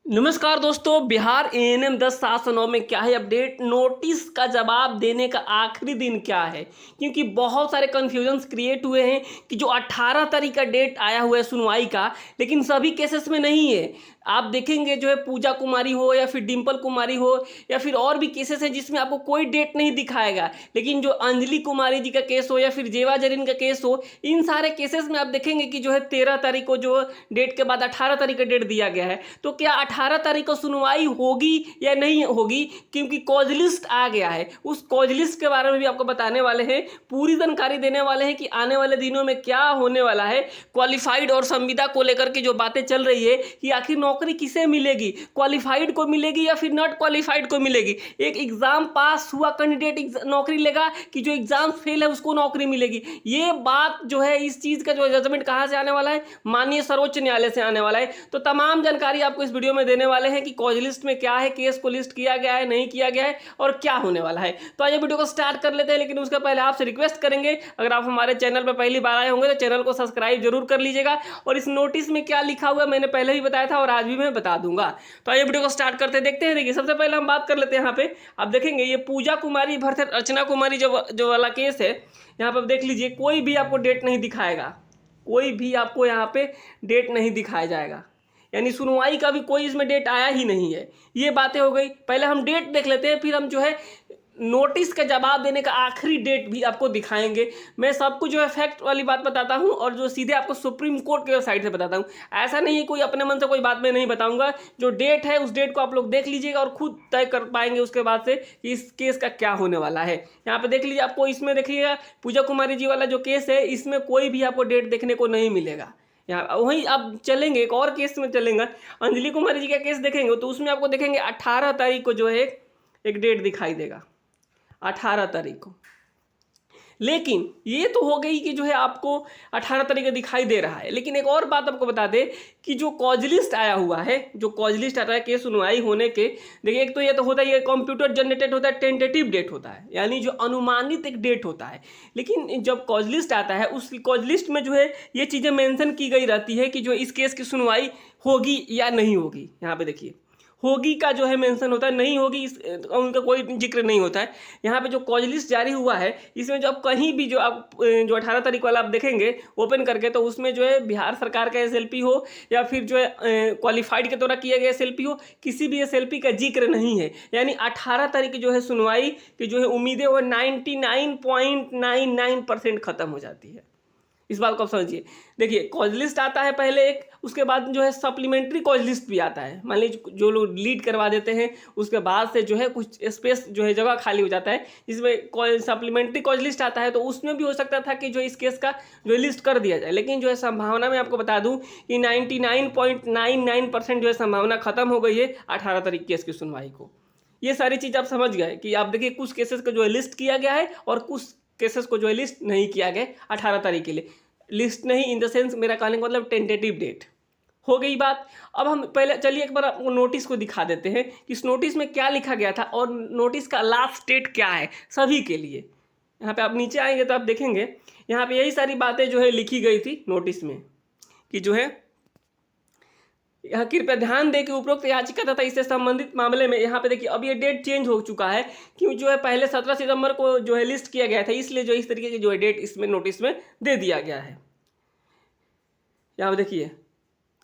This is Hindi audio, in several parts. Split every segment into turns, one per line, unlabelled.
नमस्कार दोस्तों, बिहार एएनएम 10/709 में क्या है अपडेट। नोटिस का जवाब देने का आखिरी दिन क्या है, क्योंकि बहुत सारे कन्फ्यूजन्स क्रिएट हुए हैं कि जो 18 तारीख का डेट आया हुआ है सुनवाई का, लेकिन सभी केसेस में नहीं है। आप देखेंगे जो है पूजा कुमारी हो या फिर डिम्पल कुमारी हो या फिर और भी केसेस हैं जिसमें आपको कोई डेट नहीं दिखाएगा, लेकिन जो अंजलि कुमारी जी का केस हो या फिर जेवा जरीन का केस हो, इन सारे केसेस में आप देखेंगे कि जो है 13 तारीख को जो डेट के बाद 18 तारीख का डेट दिया गया है। तो क्या 18 तारीख को सुनवाई होगी या नहीं होगी, क्योंकि कॉज लिस्ट आ गया है। उस कॉज लिस्ट के बारे में भी आपको बताने वाले हैं, पूरी जानकारी देने वाले हैं कि आने वाले दिनों में क्या होने वाला है। क्वालिफाइड और संविदा को लेकर के जो बातें चल रही है कि आखिर नौकरी किसे मिलेगी, क्वालिफाइड को मिलेगी या फिर नॉट क्वालिफाइड को मिलेगी। एक एग्जाम पास हुआ कैंडिडेट नौकरी लेगा कि जो एग्जाम फेल है उसको नौकरी मिलेगी। ये बात जो है, इस चीज का जो जजमेंट कहां से आने वाला है, माननीय सर्वोच्च न्यायालय से आने वाला है। तो तमाम जानकारी आपको इस वीडियो में देने वाले हैं कि कॉज लिस्ट में क्या है, केस को लिस्ट किया गया है नहीं किया गया है और क्या होने वाला है। तो आइए वीडियो को स्टार्ट कर लेते हैं, लेकिन उसके पहले आपसे रिक्वेस्ट करेंगे, अगर आप हमारे चैनल पर पहली बार आए होंगे तो चैनल को सब्सक्राइब जरूर कर लीजिएगा। और इस नोटिस में क्या लिखा हुआ है मैंने पहले भी बताया था और आज भी मैं बता दूंगा। तो आइए वीडियो को स्टार्ट करते देखते हैं। देखिए, सबसे पहले हम बात कर लेते हैं। यहाँ पे आप देखेंगे ये पूजा कुमारी वर्सेस अर्चना कुमारी जो वाला केस है, यहाँ पर देख लीजिए कोई भी आपको डेट नहीं दिखाएगा, कोई भी आपको यहाँ पे डेट नहीं दिखाया जाएगा, यानी सुनवाई का भी कोई इसमें डेट आया ही नहीं है। ये बातें हो गई। पहले हम डेट देख लेते हैं, फिर हम जो है नोटिस का जवाब देने का आखिरी डेट भी आपको दिखाएंगे। मैं सब कुछ जो है फैक्ट वाली बात बताता हूं और जो सीधे आपको सुप्रीम कोर्ट की वेबसाइट से बताता हूं। ऐसा नहीं है कोई अपने मन से कोई बात मैं नहीं बताऊंगा। जो डेट है उस डेट को आप लोग देख लीजिएगा और खुद तय कर पाएंगे उसके बाद से कि इस केस का क्या होने वाला है। यहाँ पे देख लीजिए, आपको इसमें देखिएगा पूजा कुमारी जी वाला जो केस है, इसमें कोई भी आपको डेट देखने को नहीं मिलेगा। यहाँ वहीं आप चलेंगे एक और केस में चलेंगे, अंजलि कुमारी जी का केस देखेंगे तो उसमें आपको देखेंगे 18 तारीख को जो है एक डेट दिखाई देगा, 18 तारीख को। लेकिन ये तो हो गई कि जो है आपको 18 तारीख को दिखाई दे रहा है, लेकिन एक और बात आपको बता दे कि जो कॉज लिस्ट आया हुआ है, जो कॉज लिस्ट आता है केस सुनवाई होने के, देखिए एक तो ये तो होता है, ये कंप्यूटर जनरेटेड होता है, टेंटेटिव डेट होता है, यानी जो अनुमानित एक डेट होता है। लेकिन जब कॉज लिस्ट आता है उस कॉज लिस्ट में जो है ये चीज़ें मेंशन की गई रहती है कि जो इस केस की सुनवाई होगी या नहीं होगी। यहाँ पे देखिए होगी का जो है मेंशन होता है, नहीं होगी इस उनका कोई जिक्र नहीं होता है। यहाँ पे जो कॉज लिस्ट जारी हुआ है इसमें जो आप कहीं भी जो आप जो 18 तारीख वाला आप देखेंगे ओपन करके, तो उसमें जो है बिहार सरकार का एसएलपी हो या फिर जो है क्वालिफाइड के द्वारा किया गया एसएलपी हो, किसी भी एसएलपी का जिक्र नहीं है। यानी 18 तारीख की जो है सुनवाई की जो है उम्मीदें वो 99.99% खत्म हो जाती है। इस बात को आप समझिए। देखिए कॉज लिस्ट आता है पहले एक, उसके बाद जो है सप्लीमेंट्री कॉज लिस्ट भी आता है। मान लीजिए जो लोग लीड करवा देते हैं उसके बाद से जो है कुछ स्पेस जो है जगह खाली हो जाता है, जिसमें सप्लीमेंट्री कॉज लिस्ट आता है, तो उसमें भी हो सकता था कि जो इस केस का जो लिस्ट कर दिया जाए। लेकिन जो है संभावना मैं आपको बता दूं कि 99.99% जो है संभावना खत्म हो गई है 18 तारीख केस की सुनवाई को। ये सारी चीज़ आप समझ गए कि आप देखिए कुछ केसेस का जो है लिस्ट किया गया है और कुछ केसेस को जो है लिस्ट नहीं किया गया 18 तारीख के लिए। लिस्ट नहीं इन द सेंस, मेरा कहने का मतलब टेंटेटिव डेट हो गई बात। अब हम पहले चलिए एक बार आपको नोटिस को दिखा देते हैं कि इस नोटिस में क्या लिखा गया था और नोटिस का लास्ट डेट क्या है सभी के लिए। यहाँ पे आप नीचे आएंगे तो आप देखेंगे यहाँ पे यही सारी बातें जो है लिखी गई थी नोटिस में कि जो है यहाँ कृपया ध्यान दें कि उपरोक्त याचिका तथा इससे संबंधित मामले में, यहाँ पे देखिए अब ये डेट चेंज हो चुका है, क्यों जो है पहले 17 सितंबर को जो है लिस्ट किया गया था, इसलिए जो इस तरीके की जो है डेट इसमें नोटिस में दे दिया गया है। यहाँ पे देखिए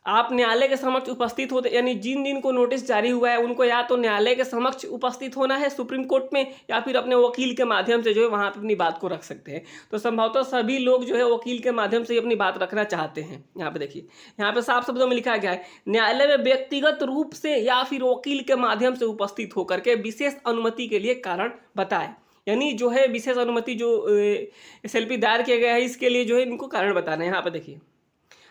आप न्यायालय के समक्ष उपस्थित होते, यानी जिन दिन को नोटिस जारी हुआ है उनको या तो न्यायालय के समक्ष उपस्थित होना है सुप्रीम कोर्ट में, या फिर अपने वकील के माध्यम से जो है वहाँ पे अपनी बात को रख सकते हैं। तो संभवतः सभी लोग जो है वकील के माध्यम से अपनी बात रखना चाहते हैं। यहाँ पे देखिए यहाँ पे साफ शब्दों में लिखा गया है, न्यायालय में व्यक्तिगत रूप से या फिर वकील के माध्यम से उपस्थित होकर के विशेष अनुमति के लिए कारण बताए। यानी जो है विशेष अनुमति जो एसएलपी दायर किया गया है इसके लिए जो है इनको कारण बताना है। यहाँ पे देखिए,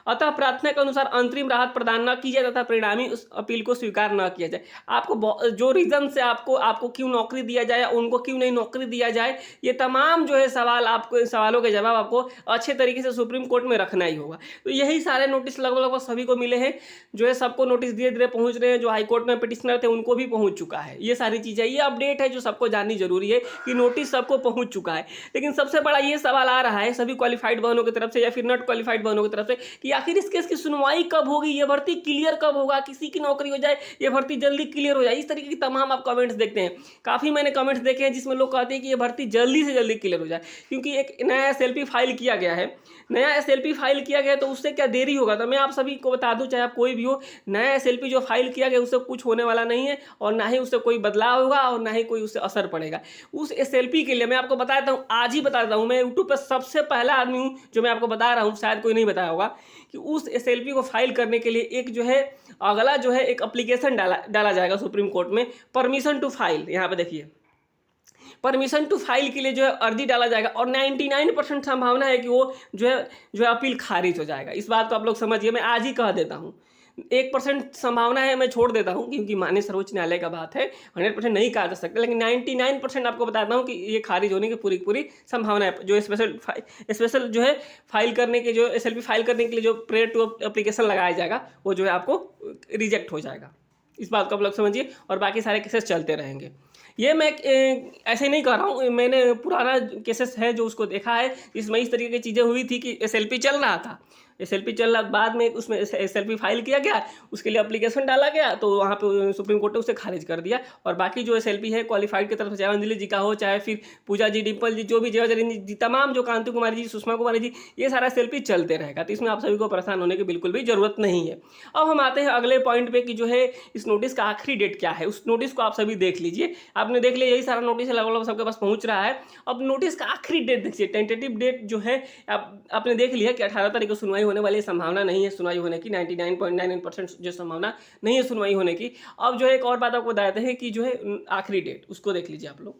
अतः प्रार्थना के अनुसार अंतरिम राहत प्रदान न की जाए तथा परिणामी उस अपील को स्वीकार न किया जाए। आपको जो रीजन से आपको क्यों नौकरी दिया जाए, उनको क्यों नहीं नौकरी दिया जाए, ये तमाम जो है सवालों के जवाब आपको अच्छे तरीके से सुप्रीम कोर्ट में रखना ही होगा। तो यही सारे नोटिस लगभग सभी को मिले हैं, जो है सबको नोटिस धीरे धीरे पहुंच रहे हैं। जो हाईकोर्ट में पिटिशनर थे उनको भी पहुंच चुका है। ये सारी चीज़ें, ये अपडेट है जो सबको जाननी जरूरी है कि नोटिस सबको पहुंच चुका है। लेकिन सबसे बड़ा ये सवाल आ रहा है सभी क्वालिफाइड बहनों की तरफ से या फिर नॉट क्वालिफाइड बहनों की तरफ से कि कि आखिर इस केस की सुनवाई कब होगी, ये भर्ती क्लियर कब होगा, किसी की नौकरी हो जाए, ये भर्ती जल्दी क्लियर हो जाए। इस तरीके की तमाम आप कमेंट्स देखते हैं। काफ़ी मैंने कमेंट्स देखे हैं जिसमें लोग कहते हैं कि ये भर्ती जल्दी से जल्दी क्लियर हो जाए, क्योंकि एक नया एसएलपी फाइल किया गया है। नया एसएलपी फाइल किया गया है तो उससे क्या देरी होगा। तो मैं आप सभी को बता दूं, चाहे आप कोई भी हो, नया एसएलपी जो फाइल किया गया उससे कुछ होने वाला नहीं है, और ना ही उससे कोई बदलाव होगा, और ना ही कोई उससे असर पड़ेगा। उस एसएलपी के लिए मैं आपको बता देता हूँ, आज ही बता देता हूँ, मैं यूट्यूब पर सबसे पहला आदमी हूँ जो मैं आपको बता रहा हूँ, शायद कोई नहीं बताया होगा, कि उस एसएलपी को फाइल करने के लिए एक जो है अगला जो है एक एप्लीकेशन डाला जाएगा सुप्रीम कोर्ट में, परमिशन टू फाइल। यहाँ पे देखिए, परमिशन टू फाइल के लिए जो है अर्जी डाला जाएगा, और 99% संभावना है कि वो जो है अपील खारिज हो जाएगा। इस बात को आप लोग समझिए, मैं आज ही कह देता हूँ। 1% संभावना है, मैं छोड़ देता हूँ, क्योंकि माननीय सर्वोच्च न्यायालय का बात है, 100% नहीं कहा जा सकता, लेकिन 99% आपको बताता हूँ कि ये खारिज होने की पूरी पूरी संभावना है। जो स्पेशल जो है फाइल करने के, जो एसएलपी फाइल करने के लिए जो प्रेयर टू एप्लीकेशन लगाया जाएगा, वो जो है आपको रिजेक्ट हो जाएगा। इस बात को आप लोग समझिए, और बाकी सारे केसेस चलते रहेंगे। ये मैं ऐसे नहीं कह रहा हूँ, मैंने पुराना केसेस है जो उसको देखा है, इसमें इस तरीके की चीज़ें हुई थी कि एसएलपी चल रहा था, एसएलपी चल रहा, बाद में उसमें एसएलपी फाइल किया गया, उसके लिए एप्लीकेशन डाला गया, तो वहाँ पे सुप्रीम कोर्ट ने उसे खारिज कर दिया। और बाकी जो एसएलपी है क्वालिफाइड की तरफ से, चाहे अंजलि जी का हो, चाहे फिर पूजा जी, डिम्पल जी, जो भी जवाहर जी, तमाम जो कांति कुमारी जी, सुषमा कुमारी जी, ये सारा एसएलपी चलते रहेगा। तो इसमें आप सभी को परेशान होने की बिल्कुल भी जरूरत नहीं है। अब हम आते हैं अगले पॉइंट पे कि जो है इस नोटिस का आखिरी डेट क्या है। उस नोटिस को आप सभी देख लीजिए। आपने देख लिया, यही सारा नोटिस लगभग सबके पास पहुंच रहा है। अब नोटिस का आखिरी डेट देखिए, टेंटेटिव डेट जो है आपने देख लिया कि 18 तारीख को सुनवाई होने वाली, संभावना नहीं है सुनवाई होने की, 99.99% जो संभावना नहीं है सुनवाई होने की। अब जो है एक और बात आपको बताते हैं कि जो है आखिरी डेट, उसको देख लीजिए आप लोग।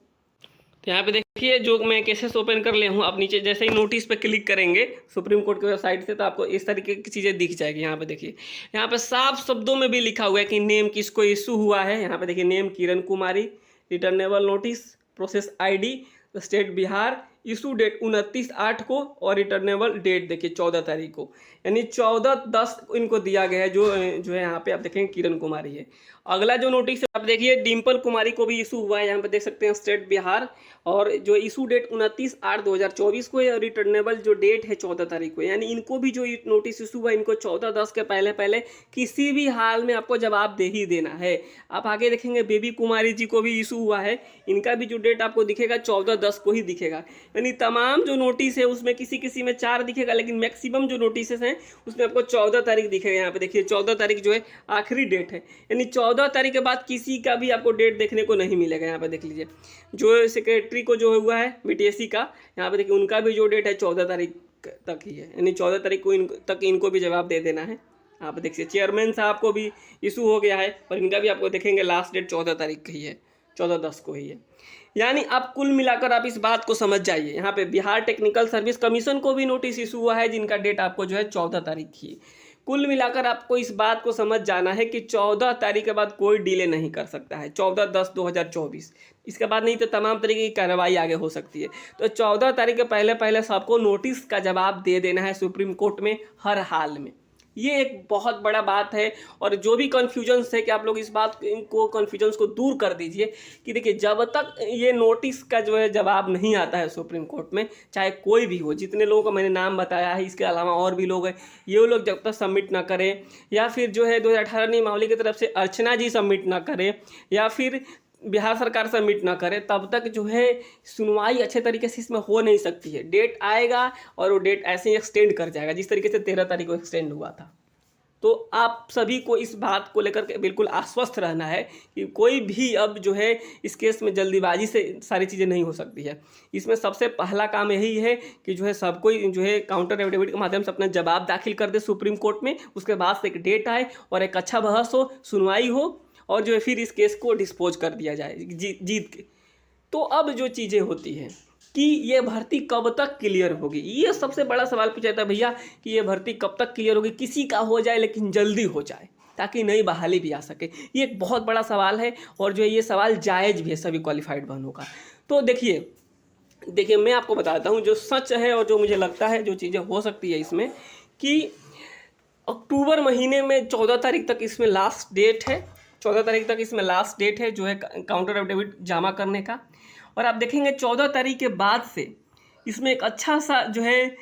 तो यहाँ पे देखिए, जो मैं केसेस ओपन कर ले हूँ, आप नीचे जैसे ही नोटिस पे क्लिक करेंगे सुप्रीम कोर्ट की वेबसाइट से, तो आपको इस तरीके की चीज़ें दिख जाएगी। यहाँ पे देखिए, यहाँ पे साफ शब्दों में भी लिखा हुआ है कि नेम किसको इशू हुआ है। यहाँ पे देखिए, name Kiran Kumari, returnable notice, process ID state Bihar, issue date 29/8 को, और रिटर्नेबल डेट देखिए 14 तारीख को, यानी 14/10 इनको दिया गया है। जो है यहाँ पे आप देखेंगे किरण कुमारी है। अगला जो नोटिस आप देखिए, डिम्पल कुमारी को भी इशू हुआ है, यहाँ पे देख सकते हैं स्टेट बिहार, और जो इशू डेट 29/8/2024 को है, और रिटर्नेबल जो डेट है 14 तारीख को। यानी इनको भी जो नोटिस इशू हुआ है, इनको 14/10 के पहले पहले किसी भी हाल में आपको जवाब दे ही देना है। आप आगे देखेंगे बेबी कुमारी जी को भी इशू हुआ है, इनका भी जो डेट आपको दिखेगा 14/10 को ही दिखेगा। यानी तमाम जो नोटिस है उसमें किसी में 4 दिखेगा, लेकिन मैक्सिमम जो नोटिस हैं उसमें आपको 14 तारीख दिखेगा। यहाँ पे देखिए 14 तारीख जो है आखिरी डेट है, यानी 14 तारीख के बाद किसी का भी आपको डेट देखने को नहीं मिलेगा। यहाँ पे देख लीजिए, जो सेक्रेटरी को जो हुआ है BTSC का, यहाँ पे देखिए उनका भी जो डेट है 14 तारीख तक ही है, यानी 14 तारीख को तक इनको भी जवाब दे देना है। आप देखिए चेयरमैन साहब को भी इशू हो गया है, पर इनका भी आपको देखेंगे लास्ट डेट 14 तारीख की है, 14/10 को ही है। यानी आप कुल मिलाकर आप इस बात को समझ जाइए, यहाँ पे बिहार टेक्निकल सर्विस कमीशन को भी नोटिस इशू हुआ है, जिनका डेट आपको जो है 14 तारीख की। कुल मिलाकर आपको इस बात को समझ जाना है कि 14 तारीख के बाद कोई डिले नहीं कर सकता है, 14/10/2024। इसके बाद नहीं तो तमाम तरीके की कार्रवाई आगे हो सकती है। तो 14 तारीख के पहले पहले सबको नोटिस का जवाब दे देना है सुप्रीम कोर्ट में हर हाल में। ये एक बहुत बड़ा बात है, और जो भी कन्फ्यूजन्स है कि आप लोग इस बात को कन्फ्यूजन्स को दूर कर दीजिए कि देखिए, जब तक ये नोटिस का जो है जवाब नहीं आता है सुप्रीम कोर्ट में, चाहे कोई भी हो, जितने लोगों का मैंने नाम बताया है, इसके अलावा और भी लोग हैं, ये लोग जब तक सबमिट ना करें, या फिर जो है 2018 नियमावली की तरफ से अर्चना जी सबमिट ना करें, या फिर बिहार सरकार सबमिट ना करे, तब तक जो है सुनवाई अच्छे तरीके से इसमें हो नहीं सकती है। डेट आएगा और वो डेट ऐसे ही एक्सटेंड कर जाएगा, जिस तरीके से 13 तारीख को एक्सटेंड हुआ था। तो आप सभी को इस बात को लेकर के बिल्कुल आश्वस्त रहना है कि कोई भी अब जो है इस केस में जल्दीबाजी से सारी चीज़ें नहीं हो सकती है। इसमें सबसे पहला काम यही है कि जो है सब कोई जो है काउंटर एफिडेविट के माध्यम से अपना जवाब दाखिल कर दे सुप्रीम कोर्ट में, उसके बाद से एक डेट आए और एक अच्छा बहस हो, सुनवाई हो, और जो है फिर इस केस को डिस्पोज कर दिया जाए जीत के। तो अब जो चीज़ें होती हैं कि ये भर्ती कब तक क्लियर होगी, ये सबसे बड़ा सवाल पूछा जाता है भैया कि ये भर्ती कब तक क्लियर होगी, किसी का हो जाए लेकिन जल्दी हो जाए ताकि नई बहाली भी आ सके। ये एक बहुत बड़ा सवाल है, और जो है ये सवाल जायज़ भी है सभी क्वालिफाइड बहनों का। तो देखिए मैं आपको बताता हूँ जो सच है और जो मुझे लगता है जो चीज़ें हो सकती है इसमें, कि अक्टूबर महीने में 14 तारीख तक इसमें लास्ट डेट है, 14 तारीख तक इसमें लास्ट डेट है जो है काउंटर एफिडेविट जमा करने का। और आप देखेंगे 14 तारीख के बाद से इसमें एक अच्छा सा जो है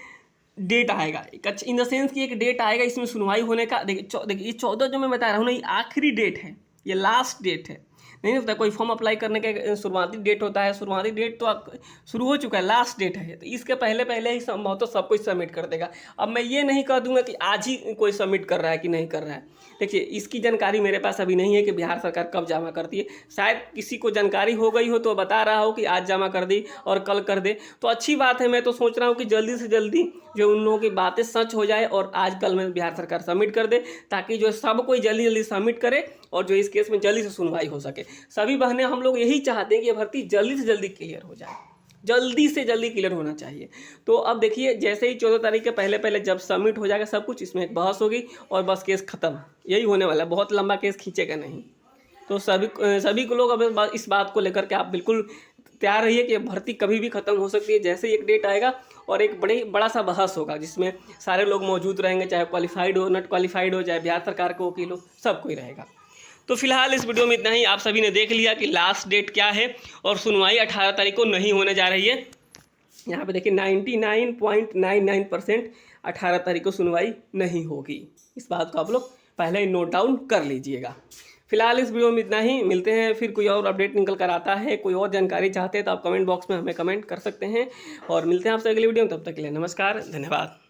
डेट आएगा, एक अच्छा इन द सेंस कि एक डेट आएगा इसमें सुनवाई होने का। देखिए ये 14 जो मैं बता रहा हूँ ना, ये आखिरी डेट है, ये लास्ट डेट है। नहीं होता कोई फॉर्म अप्लाई करने का शुरुआती डेट होता है, शुरुआती डेट तो शुरू हो चुका है, लास्ट डेट है, तो इसके पहले पहले ही संभव तो सब कुछ सबमिट कर देगा। अब मैं ये नहीं कह दूंगा कि आज ही कोई सबमिट कर रहा है कि नहीं कर रहा है। देखिए इसकी जानकारी मेरे पास अभी नहीं है कि बिहार सरकार कब जमा करती है। शायद किसी को जानकारी हो गई हो तो बता रहा हो कि आज जमा कर दी और कल कर दे, तो अच्छी बात है। मैं तो सोच रहा हूँ कि जल्दी से जल्दी जो उन लोगों की बातें सच हो जाए और आज कल में बिहार सरकार सबमिट कर दे, ताकि जो सब कोई जल्दी जल्दी सबमिट करे और जो इस केस में जल्दी से सुनवाई हो सके। सभी बहनें हम लोग यही चाहते हैं कि ये भर्ती जल्दी से जल्दी क्लियर हो जाए, जल्दी से जल्दी क्लियर होना चाहिए। तो अब देखिए जैसे ही 14 तारीख के पहले पहले जब सबमिट हो जाएगा सब कुछ, इसमें एक बहस होगी और बस केस ख़त्म, यही होने वाला है। बहुत लंबा केस खींचेगा नहीं। तो सभी को लोग अब इस बात को लेकर के आप बिल्कुल तैयार रहिए कि भर्ती कभी भी ख़त्म हो सकती है। जैसे ही एक डेट आएगा और एक बड़ा सा बहस होगा जिसमें सारे लोग मौजूद रहेंगे, चाहे क्वालिफाइड हो, नॉट क्वालिफाइड हो, चाहे बिहार सरकार के वकील हो, सब कोई रहेगा। तो फिलहाल इस वीडियो में इतना ही। आप सभी ने देख लिया कि लास्ट डेट क्या है और सुनवाई 18 तारीख को नहीं होने जा रही है। यहाँ पे देखिए 99.99% 18 तारीख को सुनवाई नहीं होगी। इस बात को आप लोग पहले ही नोट डाउन कर लीजिएगा। फिलहाल इस वीडियो में इतना ही। मिलते हैं फिर, कोई और अपडेट निकल कर आता है, कोई और जानकारी चाहते हैं तो आप कमेंट बॉक्स में हमें कमेंट कर सकते हैं और मिलते हैं आपसे अगली वीडियो में। तब तक के लिए नमस्कार, धन्यवाद।